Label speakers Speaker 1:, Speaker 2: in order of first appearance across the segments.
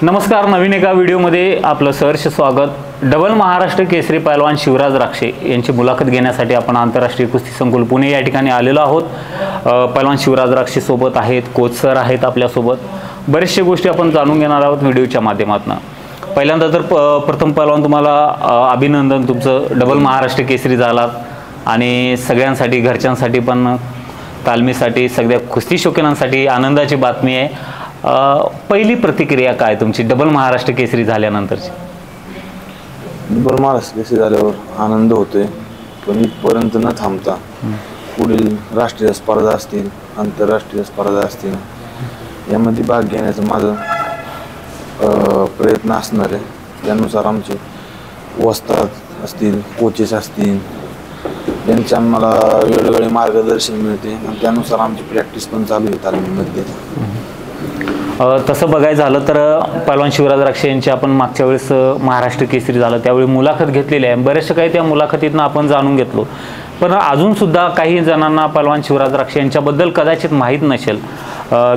Speaker 1: नमस्कार, नवीन एका व्हिडिओमध्ये आपलं सहर्ष स्वागत। डबल महाराष्ट्र केसरी पैलवान शिवराज राक्षे यांची मुलाखत घेण्यासाठी आपण आंतरराष्ट्रीय कुस्ती संकुल पुणे या ठिकाणी आलेलो आहोत। पैलवान शिवराज राक्षे सोबत आहेत, कोच सर आहेत आपल्यासोबत। बरेचशा गोष्टी आपण जाणून घेणार आहोत व्हिडिओच्या माध्यमातून। पहिल्यांदा तर प्रथम पैलवान तुम्हाला अभिनंदन, तुमचं डबल महाराष्ट्र केसरी झालात आणि सगळ्यांसाठी, घरच्यांसाठी पण, तालमीसाठी, सगळ्या कुस्ती शौकीनांसाठी आनंदाची बातमी आहे। पहिली प्रतिक्रिया काय तुमची डबल महाराष्ट्र केसरी झाल्यानंतरची?
Speaker 2: डबल महाराष्ट्र केसरी झाल्यावर आनंद होतोय, पण इथपर्यंत न थांबता पुढील राष्ट्रीय स्पर्धा असतील, आंतरराष्ट्रीय स्पर्धा असतील, यामध्ये भाग घेण्याचं माझं प्रयत्न असणार आहे। त्यानुसार आमचे वस्ताद असतील, कोचेस असतील, यांचे आम्हाला वेळोवेळी मार्गदर्शन मिळते आणि त्यानुसार आमची प्रॅक्टिस पण चालू आहे तालमीमध्ये।
Speaker 1: तसं बघायचं झालं तर पैलवान शिवराज राक्षे यांची आपण मागच्या वेळेस महाराष्ट्र केसरी झालं त्यावेळी मुलाखत घेतलेली आहे। बरेचसे काही त्या मुलाखतीतनं आपण जाणून घेतलो, पण अजूनसुद्धा काही जणांना पैलवान शिवराज राक्षे यांच्याबद्दल कदाचित माहीत नसेल।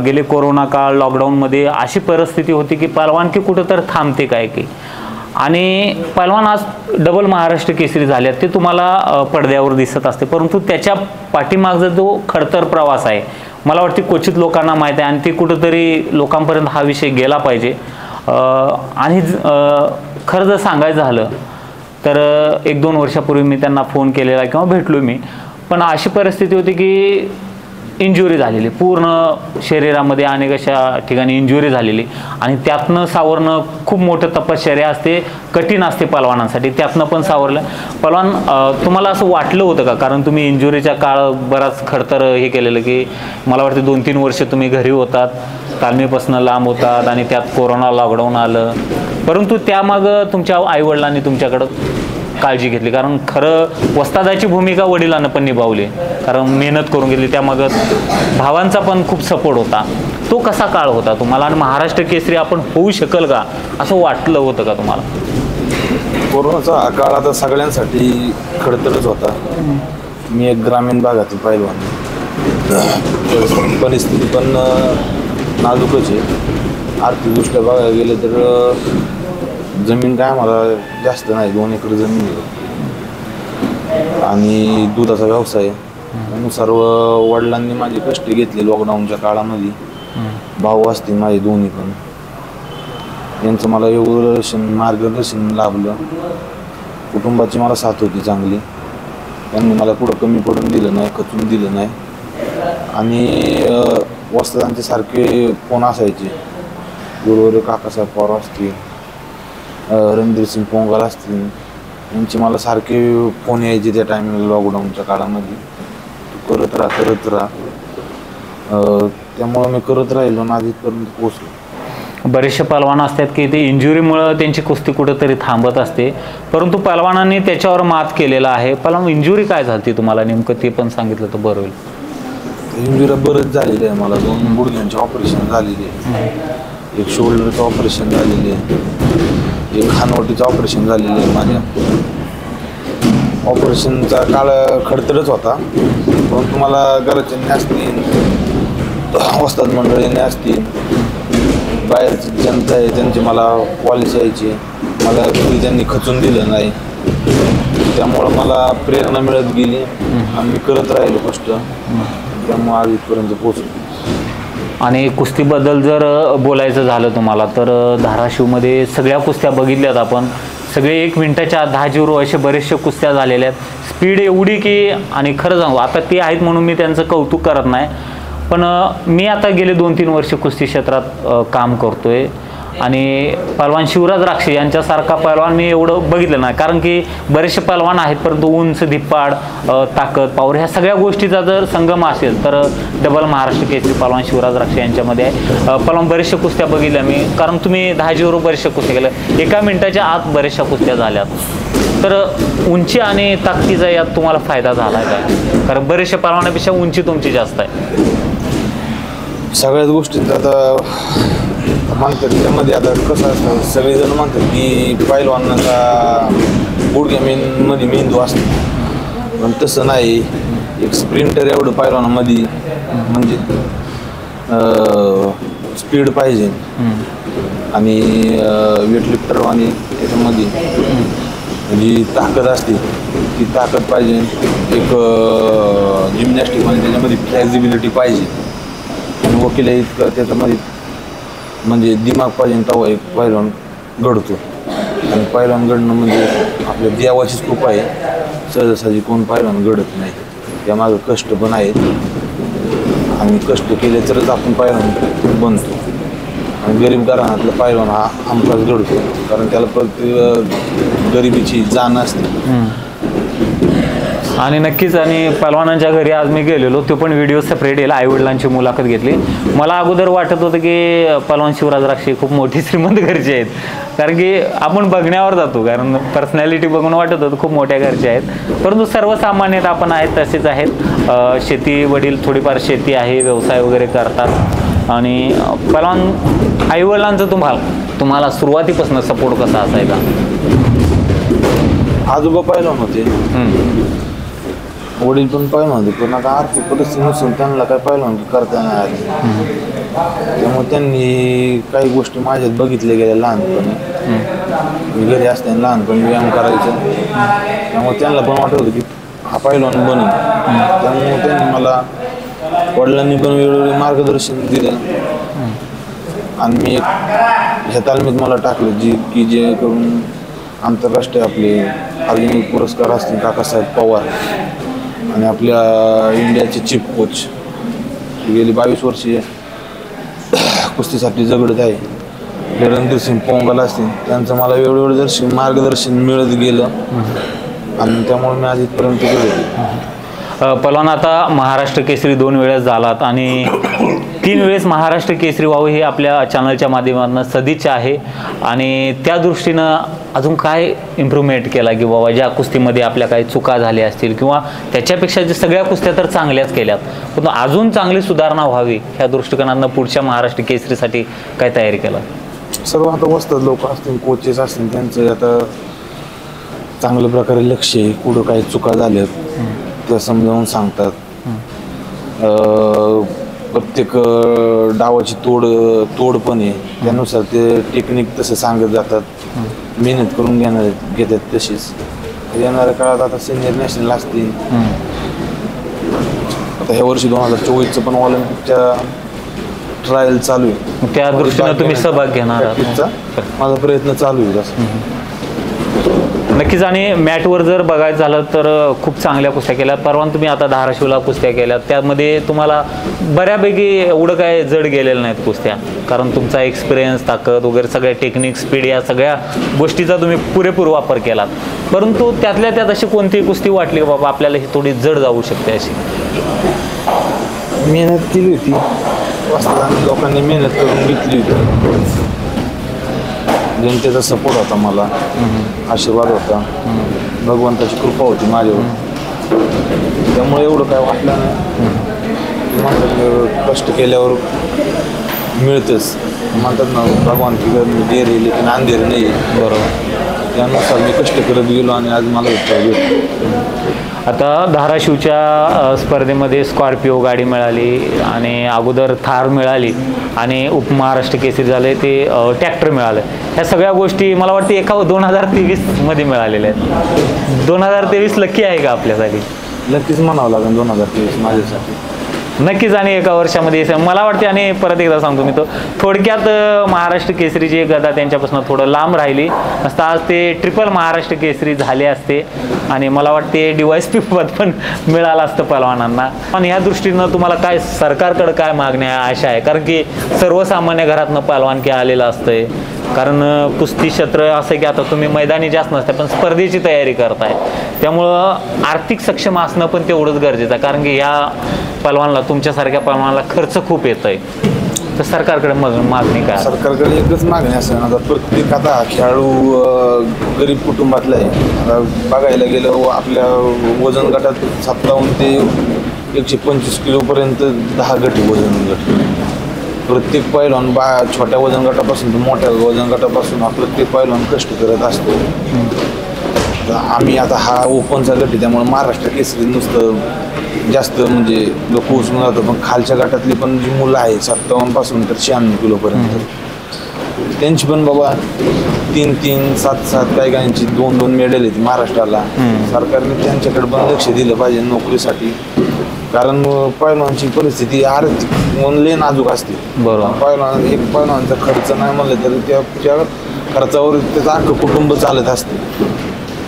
Speaker 1: गेले कोरोना काळ, लॉकडाऊनमध्ये अशी परिस्थिती होती की पैलवानकी कुठं तर थांबते काय की, आणि पैलवान आज डबल महाराष्ट्र केसरी झाल्यात ते तुम्हाला पडद्यावर दिसत असते, परंतु त्याच्या पाठीमागचा जो खडतर प्रवास आहे मला वाटते क्वचित लोकांना माहीत आहे आणि ते कुठंतरी लोकांपर्यंत हा विषय गेला पाहिजे। आणि खरं जर सांगायचं झालं तर 1-2 वर्षापूर्वी मी त्यांना फोन केलेला किंवा भेटलो मी, पण अशी परिस्थिती होती की इंजुरी झालेली, पूर्ण शरीरामध्ये अनेक अशा ठिकाणी इंजुरी झालेली आणि त्यातनं सावरणं खूप मोठं तपश्चर्या असते, कठीण असते पैलवानांसाठी। त्यातनं पण सावरलं पैलवान, तुम्हाला असं वाटलं होतं का? कारण तुम्ही इंजुरीच्या काळ बराच खडतर हे केलेलं की मला वाटतं 2-3 वर्ष तुम्ही घरी होतात, तालमीपासून लांब होतात आणि त्यात कोरोना, लॉकडाऊन आलं, परंतु त्यामागं तुमच्या आईवडिलांनी तुमच्याकडं काळजी घेतली, कारण खरं वस्तादाची भूमिका वडिलांना पण निभावली, कारण मेहनत करून घेतली, त्यामागं भावांचा पण खूप सपोर्ट होता। तो कसा काळ होता तुम्हाला आणि महाराष्ट्र केसरी आपण होऊ शकल का असं वाटलं होतं का तुम्हाला?
Speaker 2: कोरोनाचा काळ आता सगळ्यांसाठी खडतरच होता। मी एक ग्रामीण भागातील पैलवान, परिस्थिती पण नाजूकच आहे। आर्थिकदृष्ट्या बघायला गेलं तर जमीन काय मला जास्त नाही, 2 एकर जमीन आहे आणि दुधाचा व्यवसाय म्हणून सर्व वडिलांनी माझे कष्ट घेतले लॉकडाऊनच्या काळामध्ये। भाऊ असतील माझे दोन्ही पण, यांचं मला योगदर्शन, मार्गदर्शन लाभलं। कुटुंबाची मला साथ होती चांगली, त्यांनी मला कुठं कमी पडून दिलं नाही, खचून दिलं नाही। आणि वस्तादांचे सारखे फोन असायचे, गुरुवारी काकासाहेब पवार असतील, रणधीर सिंग पोंगाल असतील, यांचे मला सारखे फोन यायचे त्या टायमिंगला लॉकडाऊनच्या काळामध्ये। करत राहा त्यामुळं मी करत राहिलो आणि आज इथपर्यंत पोहोचलो।
Speaker 1: बरेचसे पैलवान असतात की ते इंजुरीमुळं त्यांची कुस्ती कुठंतरी थांबत असते, परंतु पैलवानांनी त्याच्यावर मात केलेला आहे। पैलवान, इंजुरी काय झाली तुम्हाला नेमकं ते पण सांगितलं तर बरं होईल।
Speaker 2: इंजुरी बरंच झालेली आहे मला, 2 गुडघ्यांचे ऑपरेशन झालेले आहे, एक शोल्डरचं ऑपरेशन झालेले आहे, एक खानवटीचं ऑपरेशन झालेलं आहे। माझ्या ऑपरेशनचा काळ खडतरच होता, परंतु मला घरच्यांनी असतील, वस्ताद मंडळींनी असतील, बाहेरची जनता आहे त्यांची मला पॉलिसी यायची, मला कधी त्यांनी खचून दिलं नाही, त्यामुळं मला प्रेरणा मिळत गेली आणि मी करत राहिलो कष्ट, त्यामुळे आज इथपर्यंत पोहोचलो।
Speaker 1: आणि कुस्तीबद्दल जर बोलायचं झालं तुम्हाला तर धाराशिवमध्ये सगळ्या कुस्त्या बघितल्यात आपण, सगळे 1 मिनिटाच्या आत 10-0 असे बरेचसे कुस्त्या झालेल्या आहेत। स्पीड एवढी की, आणि खरं सांगू आता ते आहेत म्हणून मी त्यांचं कौतुक करत नाही, पण मी आता गेले 2-3 वर्ष कुस्ती क्षेत्रात काम करतोय आणि पैलवान शिवराज राक्षे यांच्यासारखा पैलवान मी एवढं बघितलं नाही, कारण की बरेचसे पैलवान आहेत परंतु उंच, धिप्पाड, ताकद, पावर ह्या सगळ्या गोष्टीचा जर संगम असेल तर डबल महाराष्ट्र केसरी पैलवान शिवराज राक्षे यांच्यामध्ये आहे। पैलवान, बरेचशा कुस्त्या बघितल्या मी, कारण तुम्ही 10-0 बरेचशा कुस्त्या केल्या, 1 मिनिटाच्या आत बरेचशा कुस्त्या झाल्यात, तर उंची आणि ताकदीचा यात तुम्हाला फायदा झाला आहे का? कारण बरेचशा पैलवानापेक्षा उंची तुमची जास्त आहे।
Speaker 2: सगळ्याच गोष्टींचा आता म्हणतात त्यामध्ये, आता कसं असतं, सगळेजण म्हणतात की पैलवानाचा गुडघ्यामध्ये मेंदू असतो, पण तसं नाही। एक स्प्रिंटर एवढं पैलवानामध्ये म्हणजे स्पीड पाहिजे, आणि वेटलिफ्टर आणि त्याच्यामध्ये जी ताकद असते ती ताकद पाहिजे, एक जिमनॅस्टिक आणि त्याच्यामध्ये फ्लेक्झिबिलिटी पाहिजे आणि वकील इतकं त्याच्यामध्ये म्हणजे दिमाग पाहिजे, तेव्हा एक पैलवान घडतो. आणि पैलवान घडणं म्हणजे आपल्या देवाचीच कृपा आहे. सहजासहजी कोण पैलवान घडत नाही, त्यामागं कष्ट पण आहेत आणि कष्ट केले तरच आपण पैलवान बनतो. आणि गरीब घराण्यातला पैलवान हा हमखास घडतो, कारण त्याला प्रत्येक गरिबीची जाण असते.
Speaker 1: आणि नक्कीच, आणि पहलवानांच्या घरी आज मी गेलेलो, तो पण व्हिडिओ सेपरेट येईल. आईवडिलांची मुलाखत घेतली. मला अगोदर वाटत होतं की पहलवान शिवराज राक्षे खूप मोठी श्रीमंत घरचे आहेत, कारण की आपण बघण्यावर जातो, कारण पर्सनॅलिटी बघून वाटत होतं खूप मोठ्या घरचे आहेत. परंतु सर्वसामान्यत आपण आहेत तसेच आहेत. शेती, वडील थोडीफार शेती आहे, व्यवसाय वगैरे करतात. आणि पहलवान आईवडिलांचं तुम्हाला सुरुवातीपासून सपोर्ट कसा असायचा?
Speaker 2: आजोबा पैलवान होते, वडील पण पैलवान होते, पण आता आर्थिक परिस्थिती नसून त्यांना काय पैलवान करता नाही आली. त्यामुळे त्यांनी काही गोष्टी माझ्यात बघितल्या गेल्या लहानपणी. मी घरी असताना लहानपणी व्यायाम करायचं, त्यामुळे त्यांना पण वाटत होतं की हा पैलवान बनेल. त्यामुळे त्यांनी मला, वडिलांनी पण वेळोवेळी मार्गदर्शन दिलं आणि मी ह्या तालमीत मला टाकलं जेणेकरून आंतरराष्ट्रीय आपले अर्जुन पुरस्कार असतील काकासाहेब पवार आणि आपल्या इंडियाचे चीफ कोच गेली 22 वर्षे कुस्तीसाठी जगडत आहे रणधीर सिंग पोंगल असतील, त्यांचं मला वेळोवेळी मार्गदर्शन मिळत गेलं आणि त्यामुळे मी आज इथपर्यंत गेलो.
Speaker 1: पहलवान, आता महाराष्ट्र केसरी 2 वेळेस झालात आणि 3 वेळेस महाराष्ट्र केसरी व्हावं हे आपल्या चॅनलच्या माध्यमातून सदिच्छा आहे. आणि त्या दृष्टीनं अजून काय इम्प्रूव्हमेंट केला की बाबा ज्या कुस्तीमध्ये आपल्या काही चुका झाल्या असतील किंवा त्याच्यापेक्षा जे सगळ्या कुस्त्या तर चांगल्याच केल्यात, पण अजून चांगली सुधारणा व्हावी ह्या दृष्टिकोनातून पुढच्या महाराष्ट्र केसरीसाठी काय तयारी केला?
Speaker 2: सर्व आता वस्ताद लोक असतील, कोचेस असतील, त्यांचं आता चांगल्या प्रकारे लक्ष आहे. कुठं काही चुका झाल्यात त्या समजावून सांगतात. प्रत्येक डावाची तोड पण आहे, त्यानुसार ते टेक्निक तसं सांगत जातात. मेहनत करून घेतात तशीच. येणाऱ्या काळात आता सिनियर नॅशनल असतील. आता ह्या वर्षी 2024चं पण ऑलिम्पिकच्या ट्रायल चालू आहे,
Speaker 1: त्या दृष्टीनं तुम्ही सहभाग घेणार आहात?
Speaker 2: माझा प्रयत्न चालू आहे तसं.
Speaker 1: नक्कीच. आणि मॅटवर जर बघायचं झालं तर खूप चांगल्या कुस्त्या केल्या. परवा तुम्ही आता धाराशिवला कुस्त्या केल्या, त्यामध्ये तुम्हाला बऱ्यापैकी एवढं काय जड गेलेलं नाहीत कुस्त्या, कारण तुमचा एक्सपिरियन्स, ताकद वगैरे सगळ्या टेक्निक, स्पीड या सगळ्या गोष्टीचा तुम्ही पुरेपूर वापर केलात. परंतु त्यातल्या त्यात अशी कोणती कुस्ती वाटली की बाबा आपल्याला ही थोडी जड जाऊ शकते अशी?
Speaker 2: मेहनत केली होती, लोकांनी मेहनत करून घेतली होती, जनतेचा सपोर्ट होता, मला आशीर्वाद होता, भगवंताची कृपा होती माझ्यावर, त्यामुळे एवढं काय वाटलं नाही. कष्ट केल्यावर मिळतंच म्हणतात ना, भगवान की देर आहे लेकिन अंधेर नाही. बरोबर, त्यानुसार मी कष्ट करत गेलो आणि आज मला
Speaker 1: आता धाराशिवच्या स्पर्धेमध्ये स्कॉर्पिओ गाडी मिळाली आणि अगोदर थार मिळाली आणि उपमहाराष्ट्र केसरी झाले ते ट्रॅक्टर मिळालं. ह्या सगळ्या गोष्टी मला वाटते 2023मध्ये मिळालेल्या आहेत. 2023 लकी आहे का आपल्यासाठी?
Speaker 2: नक्कीच म्हणावं लागेल 2023 माझ्यासाठी.
Speaker 1: नक्कीच. आणि एका वर्षामध्ये मला वाटते, आणि परत एकदा सांगतो मी, तो थोडक्यात महाराष्ट्र केसरीची गदा त्यांच्यापासून थोडं लांब राहिली असता आज ते ट्रिपल महाराष्ट्र केसरी झाले असते आणि मला वाटते DYSP पद पण मिळालं असतं पहलवानांना. आणि ह्या दृष्टीनं तुम्हाला काय सरकारकडे काय मागण्या आशा आहे? कारण की सर्वसामान्य घरातनं पहलवानकी आलेलं असतंय, कारण कुस्ती क्षेत्र असं की आता तुम्ही मैदानी जास्त नसते पण स्पर्धेची तयारी करताय, त्यामुळं आर्थिक सक्षम असणं पण तेवढंच गरजेचं आहे, कारण की ह्या पहलवानला, तुमच्यासारख्या पहलवानला खर्च खूप येत आहे. तर सरकारकडे मागणी काय?
Speaker 2: सरकारकडे एकच मागणी असेल, आता प्रत्येक आता खेळाडू गरीब कुटुंबातला आहे. आता बघायला गेलं आपल्या वजन गटात 57 ते 125 किलोपर्यंत 10 गट वजन गट. प्रत्येक पैलवान छोट्या वजन गटापासून तर मोठ्या वजन गटापासून प्रत्येक पैलवान कष्ट करत असतो. आम्ही आता हा ओपनचा गट आहे, त्यामुळे महाराष्ट्र केसरी नुसतं जास्त म्हणजे लोक उचलून जातात, पण खालच्या गटातली पण जी मुलं आहेत 57 पासून तर 96 किलोपर्यंत त्यांची पण बाबा 3-3, 7-7 काही काहींची 2-2 मेडल आहेत महाराष्ट्राला. सरकारने त्यांच्याकडे पण लक्ष दिलं पाहिजे नोकरीसाठी, कारण पहिलवानची परिस्थिती आर्थिक म्हणून लय नाजूक असते.
Speaker 1: बरोबर.
Speaker 2: एक पहिलवानचा खर्च नाही म्हणलं तरी त्या खर्चावर त्याचं अख्खं कुटुंब चालत असते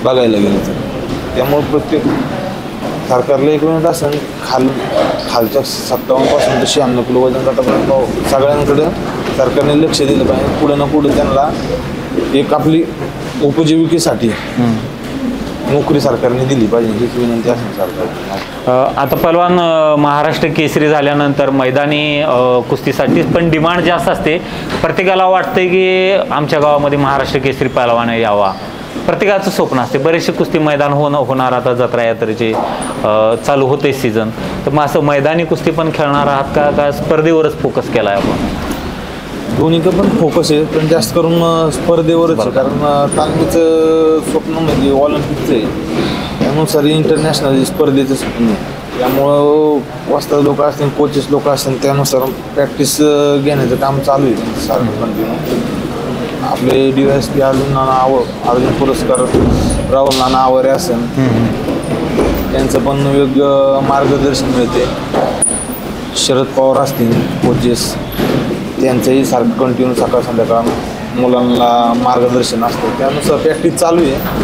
Speaker 2: बघायला गेलं तर. त्यामुळे प्रत्येक सरकारला एक मिनिट असं खालच्या 57 पासून तर 96 किलो वजन गटापर्यंत सगळ्यांकडे सरकारने लक्ष दिलं पाहिजे. पुढे ना पुढे त्यांना एक आपली उपजीविकेसाठी नोकरी सरकारने दिली पाहिजे हीच विनंती असेल सरकार.
Speaker 1: आता पहलवान महाराष्ट्र केसरी झाल्यानंतर मैदानी कुस्तीसाठी पण डिमांड जास्त असते. प्रत्येकाला वाटते की आमच्या गावामध्ये महाराष्ट्र केसरी पहलवान यावा, प्रत्येकाचं स्वप्न असते. बरेचसे कुस्ती मैदान होणार आता जत्रा यात्रेचे चालू होते सीझन. तर मग असं मैदानी कुस्ती पण खेळणार आहात का स्पर्धेवरच फोकस केला आहे आपण?
Speaker 2: दोन्हीकडे पण फोकस आहे, पण जास्त करून स्पर्धेवरच आहे. कारण तालमीचं स्वप्न म्हणजे ऑलिम्पिकचं आहे, त्यानुसार इंटरनॅशनल स्पर्धेचं स्वप्न आहे. त्यामुळं वाजता लोक असतील, कोचेस लोक असतील, त्यानुसार प्रॅक्टिस घेण्याचं काम चालू आहे सारखं कंटिन्यू. आपले DSP अर्जुन पुरस्कार राहुल नाना आवारे असेल, त्यांचं पण योग्य मार्गदर्शन मिळते. शरद पवार असतील कोचेस, त्यांचंही सारखं कंटिन्यू सकाळ संध्याकाळ मुलांना मार्गदर्शन असतं. त्यानुसार प्रॅक्टिस चालू आहे,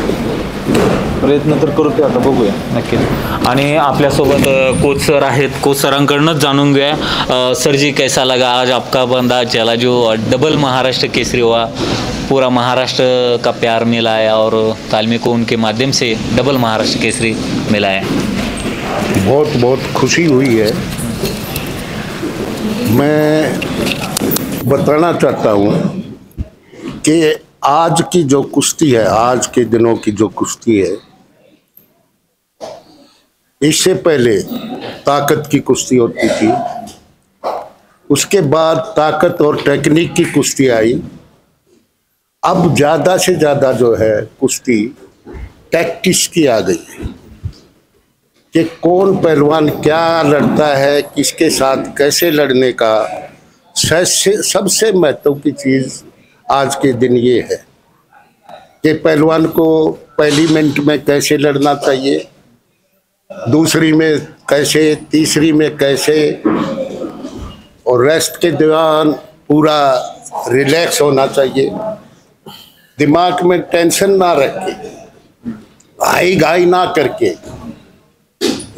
Speaker 2: प्रयत्न तर करतोय, आता बघूया.
Speaker 1: नक्कीच. आणि आपल्यासोबत कोच सर आहेत, कोच सरांकडूनच जाणून घ्या. सर जी कैसा लगा आज आपका बंदा चला जो डबल महाराष्ट्र केसरी हुआ, पूरा महाराष्ट्र का प्यार मिला है और तालमी को उनके माध्यम से डबल महाराष्ट्र केसरी मिला है?
Speaker 3: बहुत बहुत खुशी हुई है। मैं बताना चाहता हूँ कि आज की जो कुश्ती है, आज के दिनों की जो कुश्ती है, इससे पहले ताकत की कुश्ती होती थी, उसके बाद ताकत और टेक्निक की कुश्ती आई। अब ज़्यादा से ज़्यादा जो है कुश्ती टैक्टिक्स की आ गई है कि कौन पहलवान क्या लड़ता है, किसके साथ कैसे लड़ने का। सबसे महत्व की चीज़ आज के दिन ये है कि पहलवान को पहली मिनट में कैसे लड़ना चाहिए, दूसरी में कैसे, तीसरी में कैसे, और रेस्ट के दौरान पूरा रिलैक्स होना चाहिए, दिमाग में टेंशन ना रख के, हाई घाई ना करके।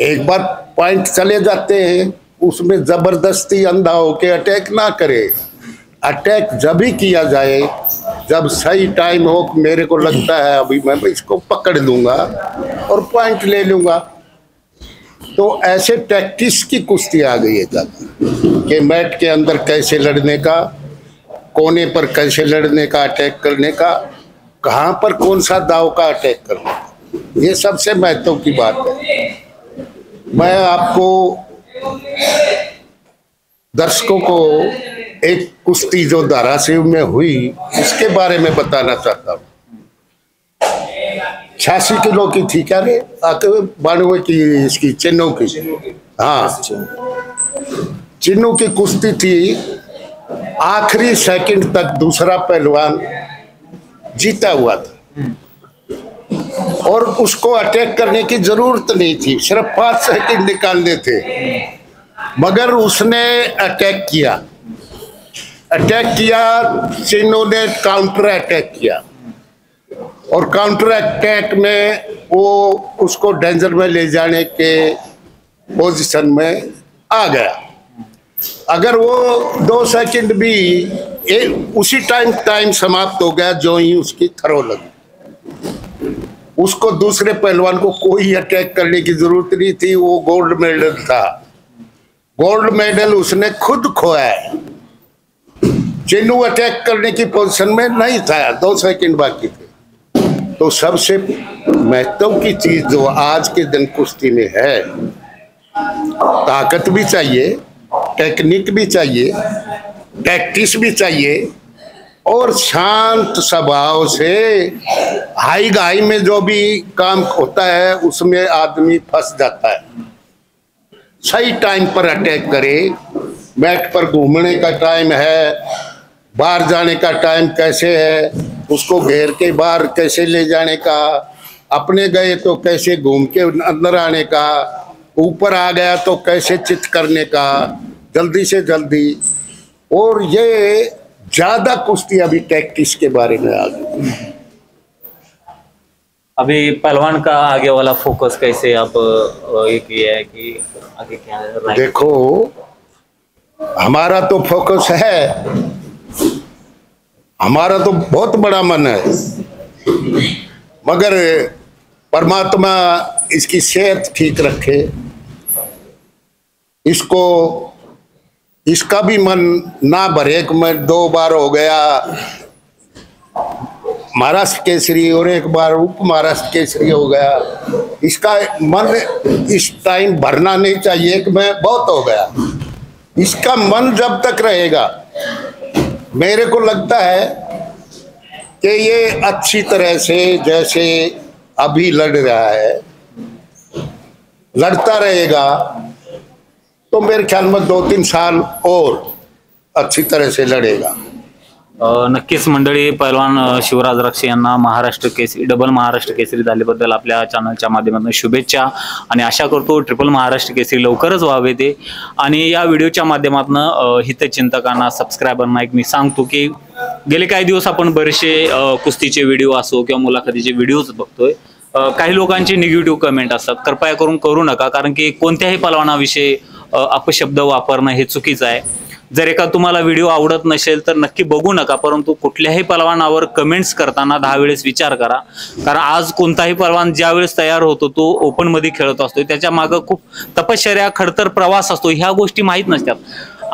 Speaker 3: एक बार पॉइंट चले जाते हैं, उसमें ज़बरदस्ती अंधा होके अटैक ना करे। अटैक जब भी किया जाए जब सही टाइम हो, मेरे को लगता है अभी मैं इसको पकड़ लूँगा और पॉइंट ले लूँगा। तो ऐसे टैक्टिक्स की कुश्ती आ गई है ज़्यादा कि मैट के अंदर कैसे लड़ने का, कोने पर कैसे लड़ने का, अटैक करने का, कहाँ पर कौन सा दाव का अटैक करना का। ये सबसे महत्व की बात है। मैं आपको दर्शकों को एक कुश्ती जो धाराशिव में हुई इसके बारे में बताना चाहता हूँ। 86 किलो की थी क्या रे, 92 की इसकी चिन्नू की, हाँ चिन्नू की कुश्ती थी। आखिरी सेकंड तक दूसरा पहलवान जीता हुआ था और उसको अटैक करने की जरूरत नहीं थी, सिर्फ 5 सेकंड निकालने थे, मगर उसने अटैक किया। चिन्नू ने काउंटर अटैक किया और काउंटर अटैक में वो उसको डेंजर में ले जाने के पोजीशन में आ गया। अगर वो 2 सेकंड भी उसी टाइम समाप्त हो गया जो ही उसकी थ्रो लगी। उसको दूसरे पहलवान को कोई अटैक करने की जरूरत नहीं थी, वो गोल्ड मेडल था। गोल्ड मेडल उसने खुद खोया है। चिन्नू अटैक करने की पोजीशन में नहीं था, 2 सेकंड बाकी थे। तो सबसे महत्व की चीज जो आज के दिन कुश्ती में है, ताकत भी चाहिए, टेक्निक भी चाहिए, टैक्टिक्स भी चाहिए और शांत स्वभाव से। हाई घाई में जो भी काम होता है उसमें आदमी फंस जाता है। सही टाइम पर अटैक करे, मैट पर घूमने का टाइम है, बाहर जाने का टाइम कैसे है, उसको घेर के बाहर कैसे ले जाने का, अपने गए तो कैसे घूम के अंदर आने का, ऊपर आ गया तो कैसे चित करने का जल्दी से जल्दी। और ये ज्यादा कुश्ती अभी टैक्टिस के बारे में आ गई।
Speaker 1: अभी पहलवान का आगे वाला फोकस कैसे आप ये किया है कि आगे क्या है?
Speaker 3: देखो, हमारा तो फोकस है, हमारा तो बहुत बड़ा मन है, मगर परमात्मा इसकी सेहत ठीक रखे, इसको इसका भी मन ना भरे कि मैं 2 बार हो गया महाराष्ट्र केसरी और 1 बार उप महाराष्ट्र केसरी हो गया। इसका मन इस टाइम भरना नहीं चाहिए कि मैं बहुत हो गया। इसका मन जब तक रहेगा, मेरे को लगता है कि ये अच्छी तरह से जैसे अभी लड़ रहा है, लड़ता रहेगा तो मेरे ख्याल में 2-3 साल और अच्छी तरह से लड़ेगा।
Speaker 1: नक्कीच मंडळी, पहलवान शिवराज रक्षे यांना महाराष्ट्र केसरी, डबल महाराष्ट्र केसरी झाल्याबद्दल आपल्या चॅनलच्या माध्यमातून शुभेच्छा आणि आशा करतो ट्रिपल महाराष्ट्र केसरी लवकरच व्हावे ते। आणि या व्हिडिओच्या माध्यमातून हितचिंतकांना, सबस्क्रायबरना एक मी सांगतो की गेले काही दिवस आपण बरेचसे कुस्तीचे व्हिडिओ असो किंवा मुलाखतीचे व्हिडिओज बघतोय। काही लोकांचे निगेटिव्ह कमेंट असतात, कृपया करून करू नका, कारण की कोणत्याही पहलवानाविषयी अपशब्द वापरणं हे चुकीचं आहे। जर एका तुम्हाला व्हिडिओ आवडत नसेल तर नक्की बघू नका, परंतु कुठल्याही पहलवानावर कमेंट्स करताना 10 वेळेस विचार करा, कारण आज कोणताही पहलवान ज्या वेळेस तयार होतो तो ओपन मध्ये खेळत असतो, त्याच्या मागे खूप तपश्चर्या, खडतर प्रवास असतो, ह्या गोष्टी माहीत नसतात।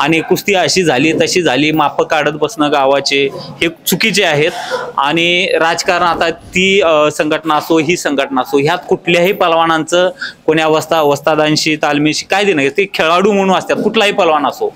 Speaker 1: आणि कुस्ती अशी झाली तशी झाली माप काढत बसणं गावाचे हे चुकीचे आहेत। आणि राजकारण, आता ती संघटना असो ही संघटना असो, ह्यात कुठल्याही पहलवानांचं कोणी वस्तादांशी तालमीशी काय देणं, ते खेळाडू म्हणून असतात, कुठलाही पहलवान असो।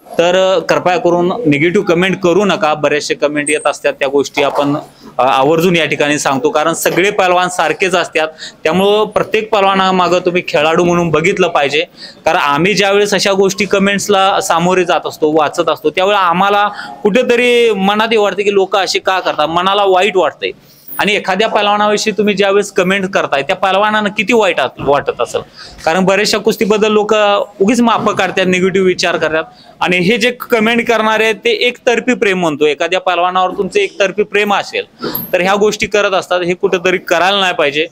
Speaker 1: तर कृपया करून निगेटिव्ह कमेंट करू नका। बरेचसे कमेंट येत असतात, त्या गोष्टी आपण आवर्जून या ठिकाणी सांगतो, कारण सगळे पहलवान सारखेच असतात, त्यामुळे प्रत्येक पहलवानामागे तुम्ही खेळाडू म्हणून बघितलं पाहिजे। कारण आम्ही ज्यावेळेस अशा गोष्टी कमेंट्सला सामोरे जात असतो, वाचत असतो, त्यावेळी आम्हाला कुठेतरी मनात वाटते की लोक असे का करतात, मनाला वाईट वाटतंय। आणि एखाद्या पहलवानाविषयी तुम्ही ज्यावेळेस कमेंट करताय त्या पहलवानांना किती वाईट वाटत असेल, कारण बरेचशा कुस्तीबद्दल लोक उगीच माप काढतात, निगेटिव्ह विचार करतात। आणि हे जे कमेंट करणारे आहेत ते एकतर्फी प्रेम म्हणतो, एखाद्या पहलवानावर तुमचं एकतर्फी प्रेम असेल तर ह्या गोष्टी करत असतात, हे कुठेतरी करायला नाही पाहिजे।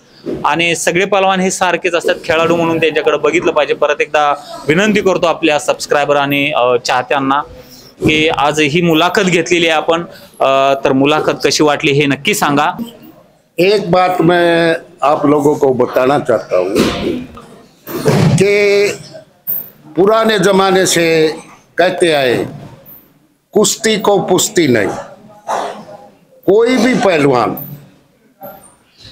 Speaker 1: आणि सगळे पहलवान हे सारखेच असतात, खेळाडू म्हणून त्यांच्याकडे बघितलं पाहिजे। परत एकदा विनंती करतो आपल्या सबस्क्रायबर आणि चाहत्यांना की आज ही मुलाखत घेतलेली आहे आपण, तर मुलाखत कशी वाटली हे नक्की सांगा।
Speaker 3: एक बात मैं आप लोगों को बताना चाहता हूँ कि पुराने जमाने से कहते आए, कुश्ती को पुश्ती नहीं। कोई भी पहलवान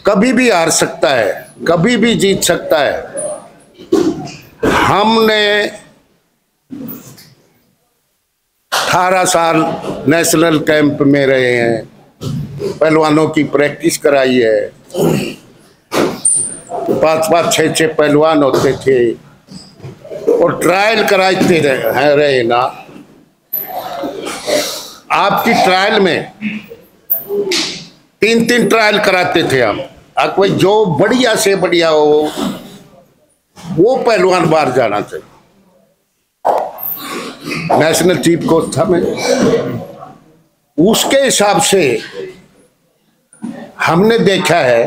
Speaker 3: कभी भी हार सकता है, कभी भी जीत सकता है। हमने 18 साल नेशनल कैंप में रहे हैं, पहलवानों की प्रैक्टिस कराई है, 5-5, 6-6 पहलवान होते थे और ट्रायल कराते रहे ना। आपकी ट्रायल में 3-3 ट्रायल कराते थे हम। अब कोई जो बढ़िया से बढ़िया हो वो पहलवान बाहर जाना चाहिए। नेशनल चीफ कोच था मैं, उसके हिसाब से हमने देखा है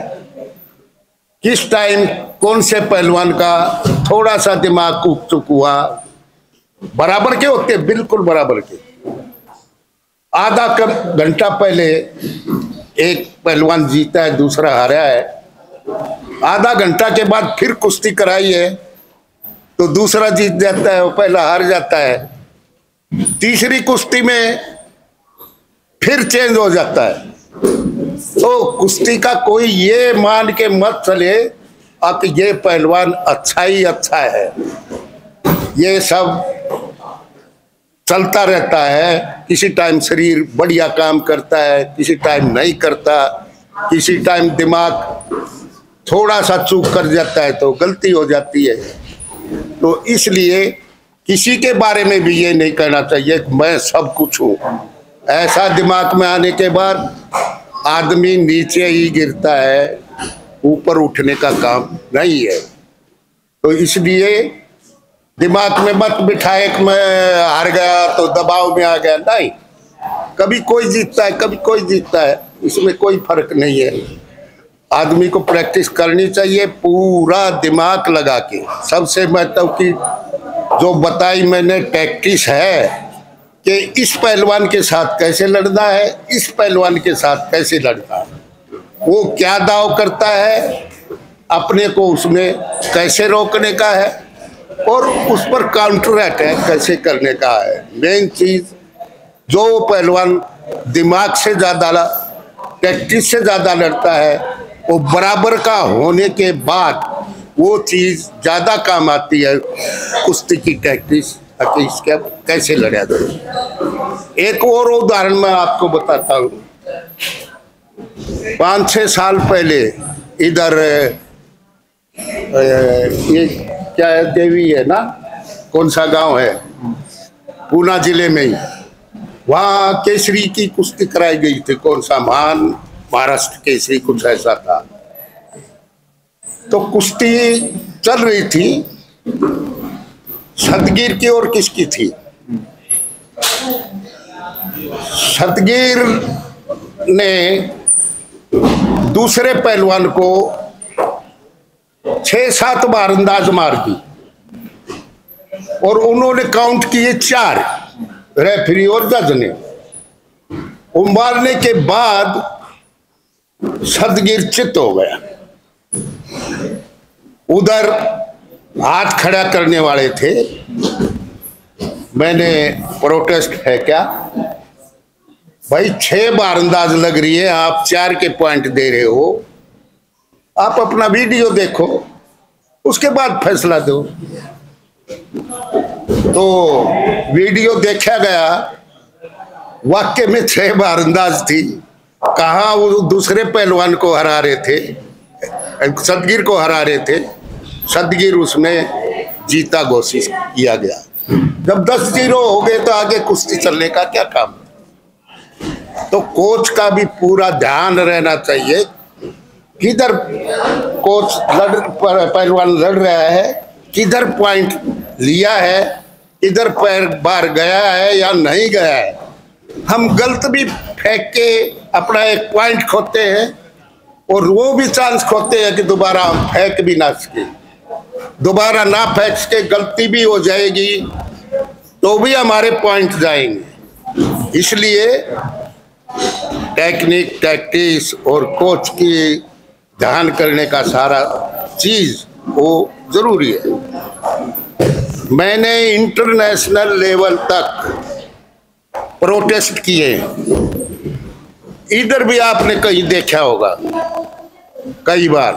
Speaker 3: किस टाइम कौन से पहलवान का थोड़ा सा दिमाग उग चुक हुआ। बराबर के होते, बिल्कुल बराबर के। आधा घंटा पहले एक पहलवान जीता है, दूसरा हारा है, आधा घंटा के बाद फिर कुश्ती कराई है तो दूसरा जीत जाता है, वो पहला हार जाता है। तीसरी कुश्ती में फिर चेंज हो जाता है। तो कुश्ती का कोई ये मान के मत चले अब ये पहलवान अच्छा ही अच्छा है, ये सब चलता रहता है। किसी टाइम शरीर बढ़िया काम करता है, किसी टाइम नहीं करता, किसी टाइम दिमाग थोड़ा सा चूक कर जाता है तो गलती हो जाती है। तो इसलिए किसी के बारे में भी ये नहीं कहना चाहिए कि मैं सब कुछ हूँ, ऐसा दिमाग में आने के बाद आदमी नीचे ही गिरता है, ऊपर उठने का काम नहीं है। तो इसलिए दिमाग में मत बिठाए कि मैं हार गया तो दबाव में आ गया, नहीं। कभी कोई जीतता है, कभी कोई जीतता है, इसमें कोई फर्क नहीं है। आदमी को प्रैक्टिस करनी चाहिए पूरा दिमाग लगा के। सबसे महत्व की जो बताई मैंने टैक्टिस है कि इस पहलवान के साथ कैसे लड़ना है, इस पहलवान के साथ कैसे लड़ना है, वो क्या दाव करता है, अपने को उसमें कैसे रोकने का है और उस पर काउंटर अटैक कैसे करने का है। मेन चीज जो पहलवान दिमाग से ज़्यादा, टैक्टिस से ज़्यादा लड़ता है, वो बराबर का होने के बाद वो चीज़ ज़्यादा काम आती है, कुश्ती की टैक्टिस कि इसके कैसे लड़ा जाए। एक और उदाहरण मैं आपको बताता हूँ। 5-6 साल पहले इधर ये क्या है, देवी है ना, कौन सा गांव है, पूना जिले में ही, वहाँ केसरी की कुश्ती कराई गई थी। कौन सा महान महाराष्ट्र केसरी कुछ ऐसा था। तो कुश्ती चल रही थी, सतगीर की और किसकी थी, सतगीर ने दूसरे पहलवान को 6-7 बार अंदाज मार दी और उन्होंने काउंट किए 4, रेफरी और जज ने। वो मारने के बाद सतगीर चित हो गया। उधर हाथ खड़ा करने वाले थे, मैंने प्रोटेस्ट है क्या भाई, 6 बार अंदाज लग रही है, आप 4 के पॉइंट दे रहे हो, आप अपना वीडियो देखो, उसके बाद फैसला दो। तो वीडियो देखा गया, वाक्य में 6 बार अंदाज थी। कहाँ वो दूसरे पहलवान को हरा रहे थे, सतगीर को हरा रहे थे, सतगीर उसमें जीता घोषित किया गया। जब 10-0 हो गए तो आगे कुश्ती चलने का क्या काम। तो कोच का भी पूरा ध्यान रहना चाहिए, किधर कोच पहलवान लड़ रहा है, किधर पॉइंट लिया है, किधर पैर बार गया है या नहीं गया है। हम गलत भी फेंक के अपना एक पॉइंट खोते हैं और वो भी चांस खोते हैं कि दोबारा हम फेंक भी ना सके, दोबारा ना फेंक सके, गलती भी हो जाएगी तो भी हमारे पॉइंट जाएंगे। इसलिए टेक्निक, टैक्टिस और कोच की ध्यान करने का सारा चीज वो जरूरी है। मैंने इंटरनेशनल लेवल तक प्रोटेस्ट किए, इधर भी आपने कहीं देखा होगा, कई बार।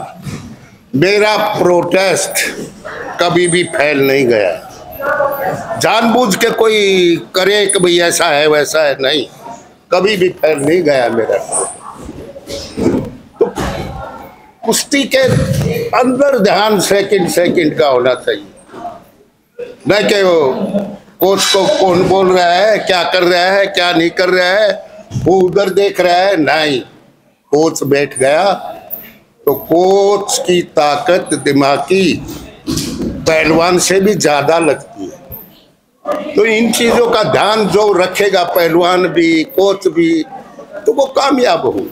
Speaker 3: मेरा प्रोटेस्ट कभी भी फैल नहीं गया। जानबूझ के कोई करे कि भाई ऐसा है वैसा है, नहीं, कभी भी फैल नहीं गया मेरा। तो कुश्ती के अंदर ध्यान सेकंड का होना चाहिए, न कि वो कोच को कौन बोल रहा है, क्या कर रहा है, क्या नहीं कर रहा है, वो उधर देख रहा है, नहीं। कोच बैठ गया तो कोच की ताकत दिमागी पहलवान से भी ज्यादा लगती है। तो इन चीजों का ध्यान जो रखेगा पहलवान भी, कोच भी, तो वो कामयाब हो।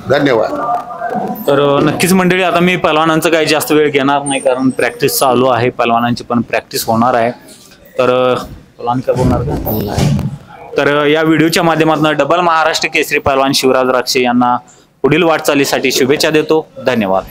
Speaker 3: धन्यवाद।
Speaker 1: तर नक्कीच मंडळी, आता मी पहलवानांचं काही जास्त वेळ घेणार नाही, कारण प्रॅक्टिस चालू आहे, पहलवानांची पण प्रॅक्टिस होणार आहे। तर पहलवान काय बोलणार का? तर या व्हिडिओच्या माध्यमातून डबल महाराष्ट्र केसरी पहलवान शिवराज राक्षे यांना पुढील वाटचालीसाठी शुभेच्छा देतो। धन्यवाद।